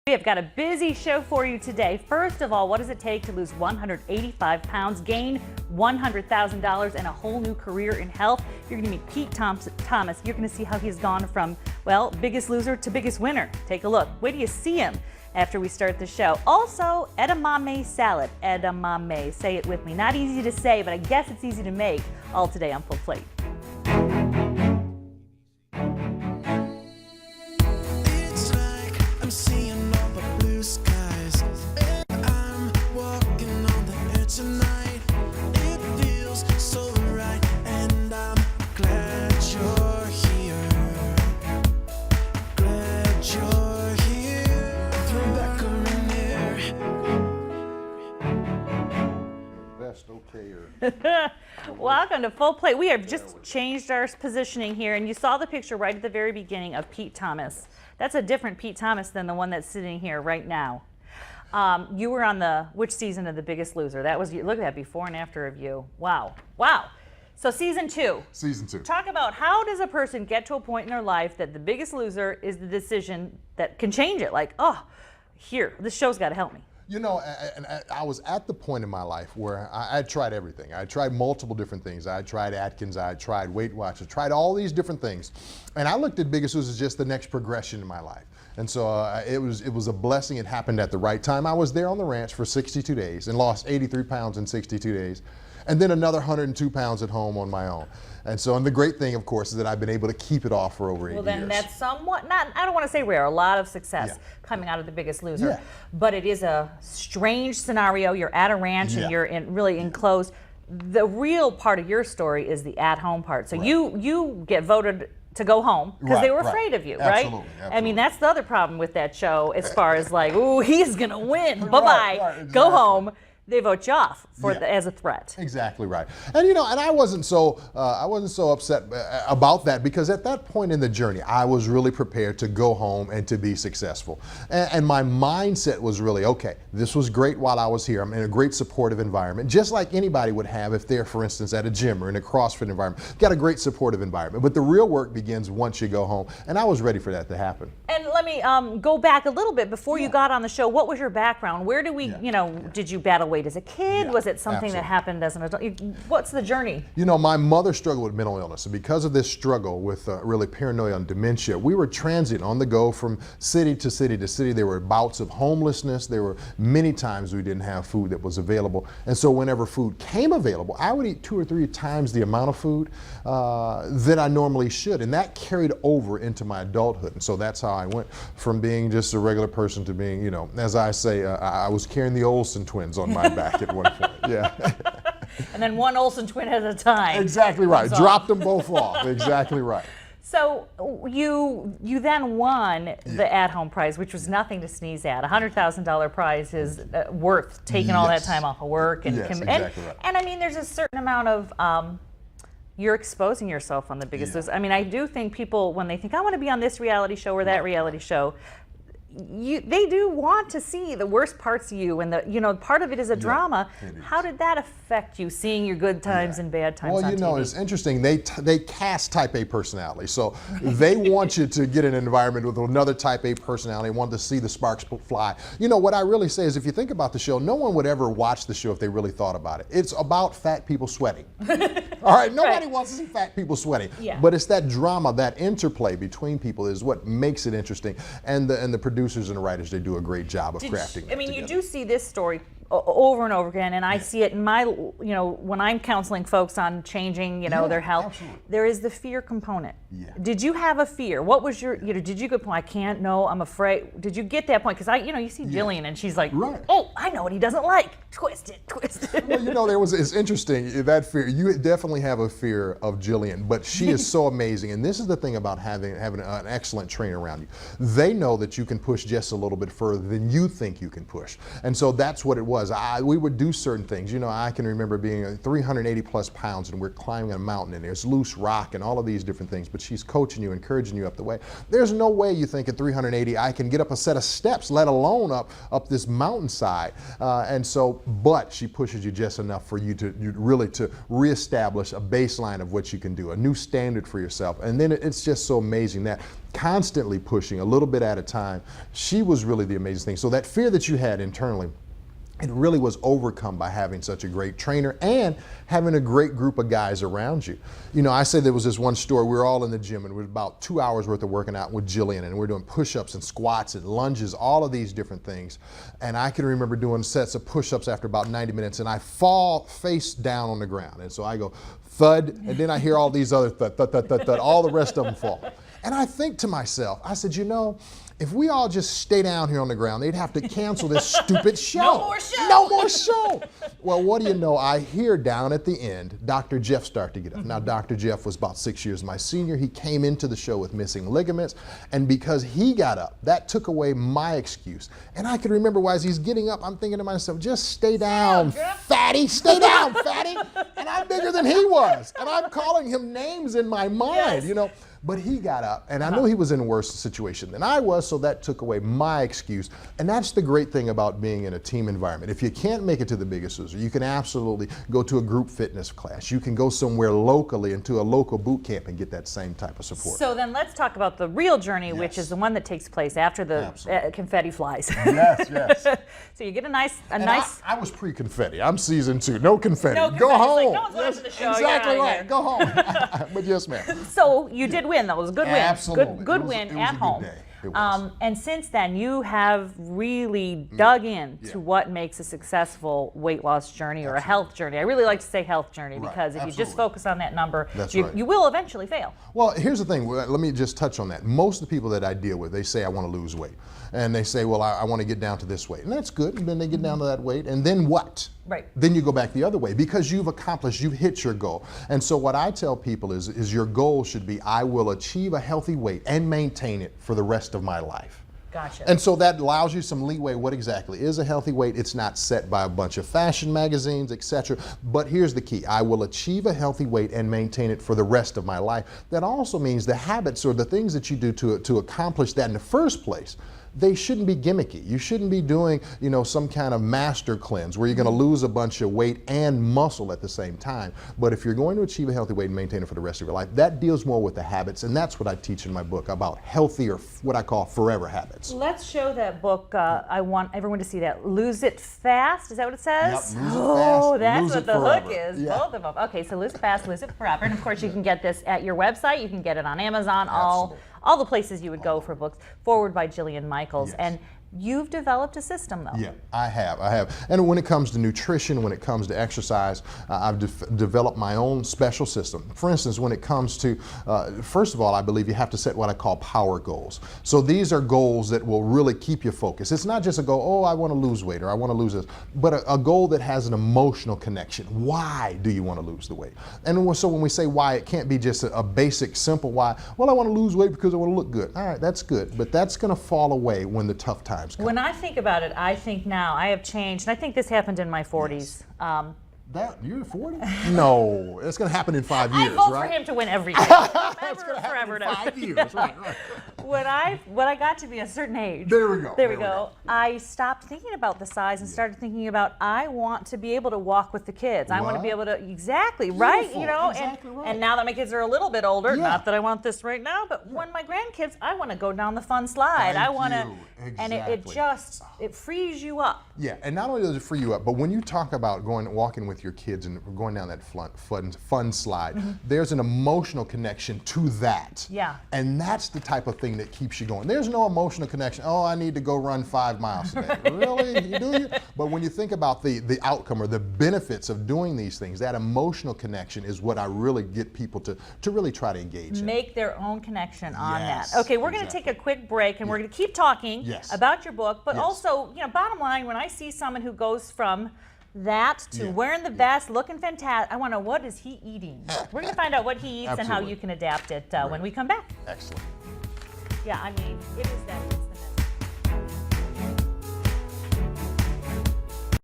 We have got a busy show for you today. First of all, what does it take to lose 185 pounds, gain $100,000, and a whole new career in health? You're going to meet Pete Thomas. You're going to see how he's gone from, well, biggest loser to biggest winner. Take a look. Wait till you see him after we start the show. Also, edamame salad. Edamame. Say it with me. Not easy to say, but I guess it's easy to make. All today on Full Plate. Welcome to Full Plate. We have just changed our positioning here, and you saw the picture right at the very beginning of Pete Thomas. That's a different Pete Thomas than the one that's sitting here right now. You were on which season of The Biggest Loser? That was, look at that before and after of you. Wow. Wow. So season 2. Season 2. Talk about how does a person get to a point in their life that The Biggest Loser is the decision that can change it? Like, oh, here, this show's got to help me. You know, and I was at the point in my life where I tried everything. I tried multiple different things. I tried Atkins, I tried Weight Watchers, tried all these different things. And I looked at Biggest Loser as just the next progression in my life. And so it was a blessing. It happened at the right time. I was there on the ranch for 62 days and lost 83 pounds in 62 days. And then another 102 pounds at home on my own. And so, and the great thing, of course, is that I've been able to keep it off for over 8 years. Well, then that's somewhat, I don't want to say rare, a lot of success coming out of The Biggest Loser. Yeah. But it is a strange scenario. You're at a ranch and you're really enclosed. The real part of your story is the at-home part. So you get voted to go home because they were afraid of you, right? Absolutely. I mean, that's the other problem with that show as far as like, ooh, he's going to win. Bye-bye. Exactly. Go home. They vote you off as a threat. Exactly right. And you know, and I wasn't so upset about that because at that point in the journey, I was really prepared to go home and to be successful. And my mindset was really, okay, this was great while I was here. I'm in a great supportive environment, just like anybody would have if they're, for instance, at a gym or in a CrossFit environment. Got a great supportive environment. But the real work begins once you go home. And I was ready for that to happen. And let me go back a little bit before you got on the show. What was your background? Where do we, did you battle weight as a kid? Was it something that happened as an adult? What's the journey? You know, my mother struggled with mental illness, and because of this struggle with really paranoia and dementia, we were transient on the go from city to city to city. There were bouts of homelessness. There were many times we didn't have food that was available, and so whenever food came available, I would eat 2 or 3 times the amount of food that I normally should, and that carried over into my adulthood. And so that's how I went from being just a regular person to being, you know, as I say, I was carrying the Olsen twins on my back at one point. Yeah. And then one Olsen twin at a time. Exactly right. Dropped them both off. Exactly right. So you then won the at-home prize, which was nothing to sneeze at. $100,000 prize is worth taking all that time off of work. And, exactly right. And I mean, there's a certain amount of, you're exposing yourself on The Biggest Loser. I mean, I do think people, when they think, I want to be on this reality show or that reality show, they do want to see the worst parts of you, and part of it is a drama. How did that affect you, seeing your good times and bad times on TV? Well, you know, it's interesting. They cast type A personality, so they want you to get in an environment with another type A personality, want to see the sparks fly. You know, what I really say is, if you think about the show, no one would ever watch the show if they really thought about it. It's about fat people sweating. All right, nobody wants to see fat people sweating. But it's that drama, that interplay between people is what makes it interesting. And the producers and the writers, they do a great job of crafting that together. You do see this story over and over again, and I see it in my, when I'm counseling folks on changing, their health. Absolutely. There is the fear component. Did you have a fear? What was your, did you go, I can't, no, I'm afraid. Did you get that point? Because you see Jillian and she's like, oh, I know what he doesn't like. Twist it, twist it. Well, it's interesting, that fear. You definitely have a fear of Jillian, but she is so amazing. And this is the thing about having an excellent trainer around you. They know that you can push just a little bit further than you think you can push. And so that's what it was. was. We would do certain things. You know, I can remember being 380 plus pounds and we're climbing a mountain and there's loose rock and all of these different things, but she's coaching you, encouraging you up the way. There's no way you think at 380 I can get up a set of steps, let alone up this mountainside. But she pushes you just enough for you to really to reestablish a baseline of what you can do, a new standard for yourself. And then it's just so amazing that constantly pushing a little bit at a time, she was really the amazing thing. So that fear that you had internally, it really was overcome by having such a great trainer and having a great group of guys around you. You know, I said there was this one story, we were all in the gym and it was about 2 hours worth of working out with Jillian, and we're doing push-ups and squats and lunges, all of these different things. And I can remember doing sets of push-ups after about 90 minutes and I fall face down on the ground. And so I go thud, and then I hear all these other thud, thud, thud, thud, thud, all the rest of them fall. And I think to myself, I said, you know, if we all just stay down here on the ground, they'd have to cancel this stupid show. No more show. No more show. Well, what do you know? I hear down at the end, Dr. Jeff start to get up. Now, Dr. Jeff was about 6 years my senior. He came into the show with missing ligaments. And because he got up, that took away my excuse. And I can remember as he's getting up, I'm thinking to myself, just stay down, fatty. Stay down, fatty. And I'm bigger than he was. And I'm calling him names in my mind, you know. But he got up, and I knew he was in a worse situation than I was, so that took away my excuse. And that's the great thing about being in a team environment. If you can't make it to the Biggest Loser, you can absolutely go to a group fitness class. You can go somewhere locally into a local boot camp and get that same type of support. So then let's talk about the real journey, which is the one that takes place after the confetti flies. Yes, yes. So you get a nice. I was pre-confetti. I'm season 2. No confetti. No Go confetti. home. Like, no one's watching the show. Exactly You're out of right. here. Go home. But yes, ma'am. So you did win. That was a good win. Absolutely. Good It was win a at good home. day. It was. And since then, you have really dug in to what makes a successful weight loss journey or a health journey. I really like to say health journey because if you just focus on that number, you will eventually fail. Well, here's the thing. Let me just touch on that. Most of the people that I deal with, they say, I want to lose weight. And they say, well, I want to get down to this weight. And that's good. And then they get down to that weight. And then what? Right. Then you go back the other way because you've hit your goal. And so what I tell people is your goal should be, I will achieve a healthy weight and maintain it for the rest of my life. Gotcha. And so that allows you some leeway. What exactly is a healthy weight? It's not set by a bunch of fashion magazines, etc. But here's the key. I will achieve a healthy weight and maintain it for the rest of my life. That also means the habits or the things that you do to accomplish that in the first place, they shouldn't be gimmicky. You shouldn't be doing, you know, some kind of master cleanse where you're going to lose a bunch of weight and muscle at the same time. But if you're going to achieve a healthy weight and maintain it for the rest of your life, that deals more with the habits, and that's what I teach in my book about healthy, or what I call forever habits. Let's show that book. I want everyone to see that. Lose It Fast. Is that what it says? Yep, lose it oh, fast, that's lose what it the forever. hook is. Yeah. Both of them. Okay, so Lose It Fast, Lose It Forever. And of course, you can get this at your website. You can get it on Amazon, all the places you would go for books. Forward by Jillian Michaels. Yes. And you've developed a system, though. Yeah, I have. And when it comes to nutrition, when it comes to exercise, I've developed my own special system. For instance, when it comes to, first of all, I believe you have to set what I call power goals. So these are goals that will really keep you focused. It's not just a goal, oh, I want to lose weight or I want to lose this, but a goal that has an emotional connection. Why do you want to lose the weight? And so when we say why, it can't be just a basic, simple why. Well, I want to lose weight because I want to look good. All right, that's good, but that's going to fall away when the tough times come. When I think about it, I think now I have changed, and I think this happened in my 40s. You're 40? No, it's going to happen in 5 years, I vote right? for him to win every day. It's going to happen in 5 years, right? When I got to be a certain age, There we go. There we go. I stopped thinking about the size and started thinking about, I want to be able to walk with the kids. I want to be able to, right? Beautiful. You know, Exactly right. and now that my kids are a little bit older, Yeah. not that I want this right now, but when my grandkids, I want to go down the fun slide. I want to, and it frees you up. Yeah, and not only does it free you up, but when you talk about walking with your kids and going down that fun slide, there's an emotional connection to that. Yeah. And that's the type of thing that keeps you going. There's no emotional connection. Oh, I need to go run 5 miles today. Really? Do you? But when you think about the outcome or the benefits of doing these things, that emotional connection is what I really get people to really try to engage in. Make their own connection on Yes, that. Okay, we're going to take a quick break, and we're going to keep talking about your book, but also, you know, bottom line, when I see someone who goes from that to wearing the vest, looking fantastic, I want to know, what is he eating? We're going to find out what he eats and how you can adapt it when we come back. Excellent. Yeah, I mean, it is that.